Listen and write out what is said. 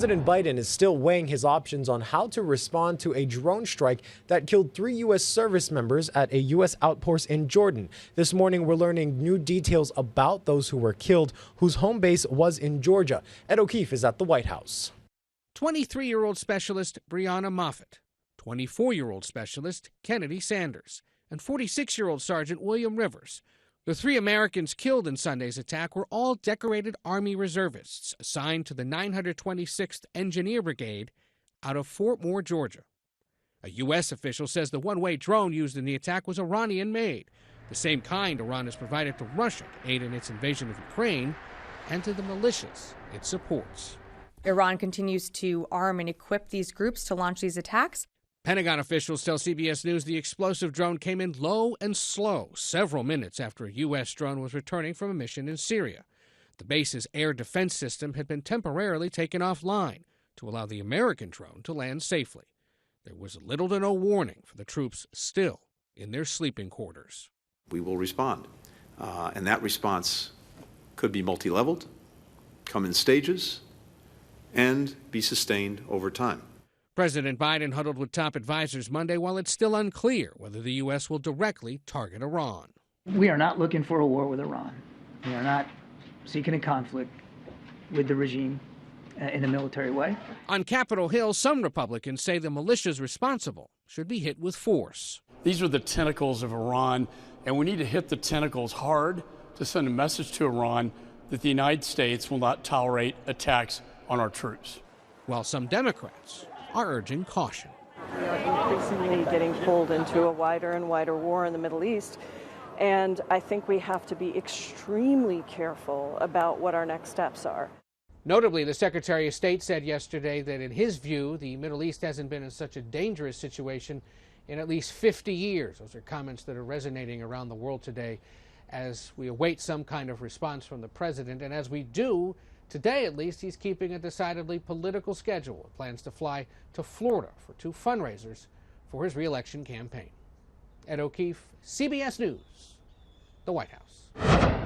President Biden is still weighing his options on how to respond to a drone strike that killed 3 U.S. service members at a U.S. outpost in Jordan. This morning, we're learning new details about those who were killed, whose home base was in Georgia. Ed O'Keefe is at the White House. 23-year-old specialist Brianna Moffett, 24-year-old specialist Kennedy Sanders, and 46-year-old Sergeant William Rivers. The 3 Americans killed in Sunday's attack were all decorated Army reservists assigned to the 926th Engineer Brigade out of Fort Moore, Georgia. A U.S. official says the one-way drone used in the attack was Iranian-made, the same kind Iran has provided to Russia to aid in its invasion of Ukraine and to the militias it supports. Iran continues to arm and equip these groups to launch these attacks. Pentagon officials tell CBS News the explosive drone came in low and slow several minutes after a U.S. drone was returning from a mission in Syria. The base's air defense system had been temporarily taken offline to allow the American drone to land safely. There was little to no warning for the troops still in their sleeping quarters. We will respond, and that response could be multi-leveled, come in stages, and be sustained over time. President Biden huddled with top advisors Monday while it's still unclear whether the U.S. will directly target Iran. We are not looking for a war with Iran. We are not seeking a conflict with the regime in a military way. On Capitol Hill, some Republicans say the militias responsible should be hit with force. These are the tentacles of Iran, and we need to hit the tentacles hard to send a message to Iran that the United States will not tolerate attacks on our troops. While some Democrats are urging caution. We are increasingly getting pulled into a wider and wider war in the Middle East, and I think we have to be extremely careful about what our next steps are. Notably, the Secretary of State said yesterday that in his view, the Middle East hasn't been in such a dangerous situation in at least 50 years. Those are comments that are resonating around the world today as we await some kind of response from the president. And as we do, today, at least, he's keeping a decidedly political schedule with plans to fly to Florida for 2 fundraisers for his re-election campaign. Ed O'Keefe, CBS News, the White House.